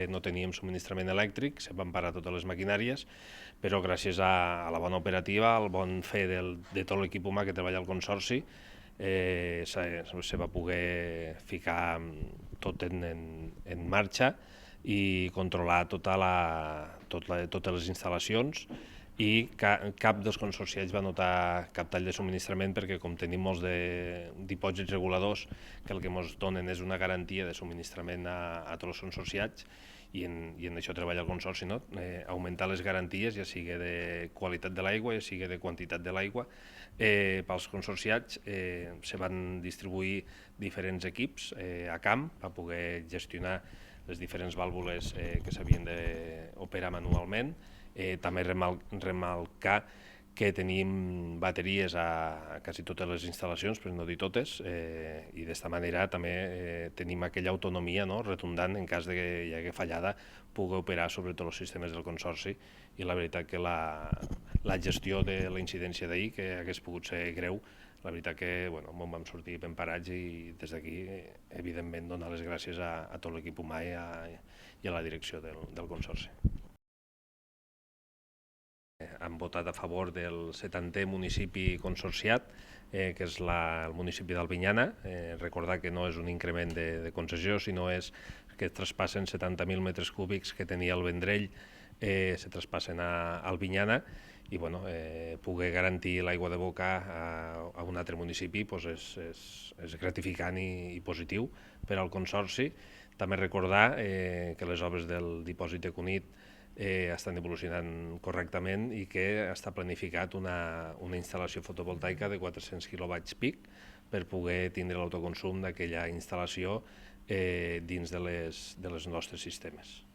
No teníem subministrament elèctric, se van parar totes les maquinàries, però gràcies a la bona operativa, al bon fer de tot l'equip humà que treballa al Consorci, se va poder ficar tot en marxa i controlar totes les instal·lacions, i cap dels consorciats va notar cap tall de subministrament, perquè com tenim molts dipòsits reguladors que el que ens donen és una garantia de subministrament a tots els consorciats, i en això treballa el Consorci, no? Augmentar les garanties, ja sigui de qualitat de l'aigua, ja sigui de quantitat de l'aigua. Pels consorciats se van distribuir diferents equips a camp per poder gestionar les diferents vàlvules que s'havien d'operar manualment. També remarcar que tenim bateries a quasi totes les instal·lacions, per no dir totes, i d'esta manera també tenim aquella autonomia, no, redundant en cas de que hi hagi fallada, poder operar sobre tots els sistemes del Consorci. I la veritat que la gestió de la incidència d'ahir, que hagués pogut ser greu, la veritat que bueno, vam sortir ben parats, i des d'aquí, evidentment, donar les gràcies a tot l'equip humà i a la direcció del Consorci. Han votat a favor del 70è municipi consorciat, que és el municipi d'Albinyana. Recordar que no és un increment de concessió, sinó és que traspassen 70.000 metres cúbics que tenia el Vendrell, se traspassen a Albinyana, i bueno, poder garantir l'aigua de boca a un altre municipi és gratificant i positiu per al Consorci. També recordar que les obres del dipòsit de Cunit estan evolucionant correctament, i que està planificat una instal·lació fotovoltaica de 400 quilowatts pic per poder tindre l'autoconsum d'aquella instal·lació dins de les nostres sistemes.